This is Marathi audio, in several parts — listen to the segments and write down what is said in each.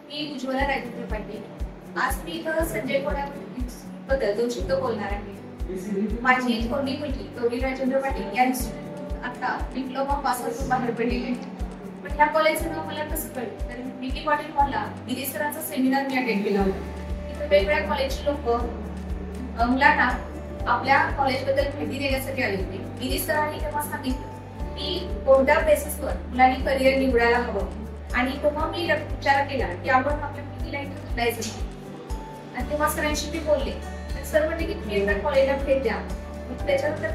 मी उज्ज्वला राजेंद्र पाटील. आज मी इथं संजय बद्दल 2 शब्द बोलणार आहे. माझी थोरली मुलगी गौरी राजेंद्र पाटील या इन्स्टिट्यूट आता डिप्लोमा पास करून बाहेर पडलेली आहे. पण ह्या कॉलेजचं नाव मला कसं कळलं तर विकी पाटील हॉलला गिरी सरांचा सेमिनार मी अटेंड केला होता. तिथे वेगवेगळ्या कॉलेजचे लोक मुलांना आपल्या कॉलेजबद्दल माहिती देण्यासाठी आले होते. गिरी सरांनी तेव्हा सांगितलं की कोणत्या बेसिसवर मुलांनी करिअर निवडायला हवं आणि तेव्हा मी विचार केला की आपण आपल्या मुलीला इथं घालायचं आणि तेव्हा सरांशी मी बोलले. सर म्हणले की तुम्ही एकदा कॉलेजला भेट द्या. त्याच्यानंतर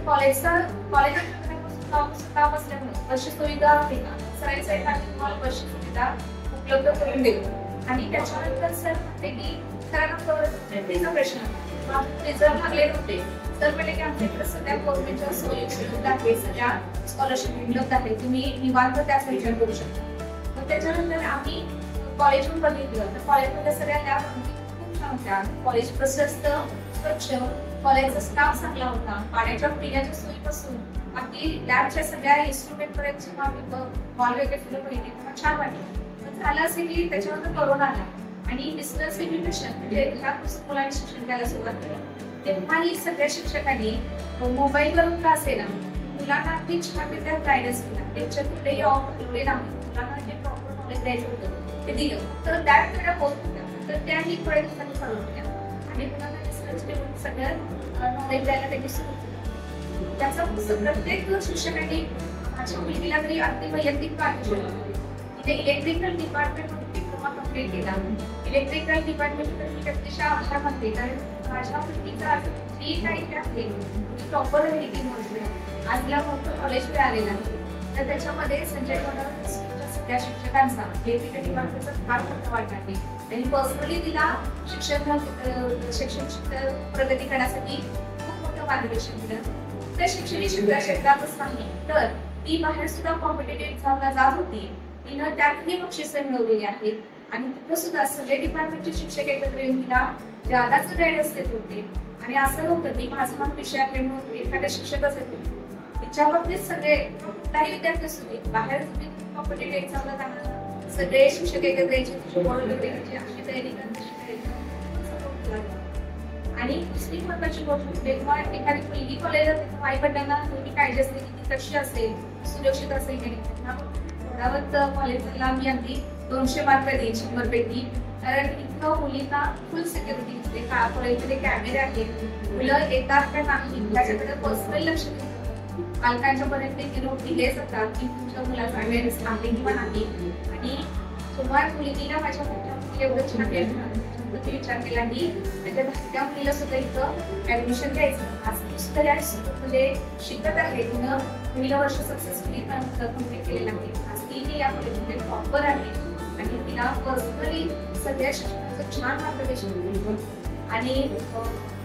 काम असल्यामुळे बसची सुविधा आहे का सरांनी सांगितलं तुम्हाला बसची सुविधा उपलब्ध करून देऊ. आणि त्याच्यानंतर सर म्हणते की सरांना प्रश्न रिझल्ट लागले नव्हते. सर म्हणले की आमच्याकडे सगळ्या गव्हर्नमेंटच्या सोयी उपलब्ध आहे, सगळ्या स्कॉलरशिप उपलब्ध आहे, तुम्ही निवांत त्याचा विचार करू शकता. मग त्याच्यानंतर आम्ही कॉलेजहून बघितलं तर कॉलेजमध्ये सगळ्या लॅब खूप छान होत्या. कॉलेज प्रशस्त स्वच्छ, कॉलेजचा स्टाफ चांगला होता. पाण्याच्या पिण्याच्या सोयीपासून अगदी लॅबच्या सगळ्या इन्स्ट्रुमेंट पर्यंत हॉल वगैरे फुलं बघितली तेव्हा छान वाटलं. झालं असेल की त्याच्यानंतर कोरोना आला आणि डिस्टन्स एज्युकेशन म्हणजे घरापासून मुलांनी शिक्षण द्यायला सुरुवात केली. तेव्हाही सगळ्या शिक्षकांनी मोबाईलवरून का असेल मुलांना अगदी छानरित्या गायडन्स केला. त्यांच्या कुठेही ऑफरले नाही, मुलांना जे प्रॉपर नॉलेज द्यायचं होतं ते दिलं. तर त्याकडे होत होत्या तर त्याही थोड्या दिवसांनी चालू होत्या आणि मुलांना डिस्टन्स ठेवून सगळं नॉलेज द्यायला त्यांनी सुरू केलं. त्याचा प्रत्येक शिक्षकांनी माझ्या मुलगीला तरी अगदी वैयक्तिक पाठवलं. तिथे इलेक्ट्रिकल डिपार्टमेंट डिप्लोमा कम्प्लीट केला. इलेक्ट्रिकल डिपार्टमेंट अतिशय आभार मानते कारण माझ्या मुलगीचा जी काही आहे ती प्रॉपर रेटिंग मोजली. आज तिला मोठं कॉलेज आलेलं आहे तर त्याच्यामध्ये संजय सगळ्या शिक्षकांचा इलेक्ट्रिकल डिपार्टमेंटचा फार मोठा वाटा आहे. त्यांनी पर्सनली तिला शैक्षणिक प्रगती करण्यासाठी खूप मोठं मार्गदर्शन दिलं. त्या शैक्षणिक क्षेत्रातच नाही तर ती बाहेर सुद्धा कॉम्पिटेटिव्ह एक्झामला जात होती. तिनं त्यातही बक्षिसं मिळवलेली आहेत आणि तिथं सुद्धा सगळे डिपार्टमेंटचे शिक्षक एकत्र येऊन तिला जादाच गायडन्स देत होते. आणि असं होतं की माझा विषयाकडे म्हणून एखाद्या शिक्षकच येते तिच्या बाबतीत सगळे कुठलाही विद्यार्थी असू दे बाहेर कॉम्पिटेटिव्ह एक्झामला जाणार सगळे शिक्षक एकत्र यायचे अशी तयारी आणि दुसरी महत्वाची गोष्ट जेव्हा एखादी मुलगी कॉलेजला तेव्हा आई वडिलांना नेहमी काळजी असते की ती कशी असेल, सुरक्षित असेल की नाही. कॉलेजला मी अगदी 200 मार्क देईन 100 पैकी कारण इथं मुलींना फुल सिक्युरिटी असते. कॉलेजमध्ये कॅमेरे आहेत, मुलं येतात का नाही त्याच्याकडे पर्सनल लक्ष देतात. पालकांच्या पर्यंत निरोप दिले जातात की तुमच्या मुलाचा अवेअरनेस आहे किंवा नाही. आणि सुमार मुलगीला माझ्या मोठ्या मुली एवढं छान विचार केला की त्याच्या धाकट्या मुलीला सुद्धा इथं ऍडमिशन द्यायचं. आज ती सुद्धा या इन्स्टिट्यूटमध्ये शिकत आहे. तिनं पहिलं वर्ष सक्सेसफुली कम्प्लीट केलेलं आहे. आज ती या कॉलेजमध्ये प्रॉपर आहे आणि तिला पर्सनली सगळ्या शिक्षकांचं छान मार्गदर्शन मिळतं आणि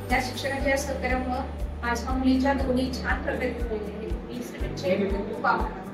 त्या शिक्षकांच्या सहकार्यामुळे माझ्या मुलीच्या दोन्ही छान प्रगती होईल. इन्स्टिट्यूटचे खूप आभार.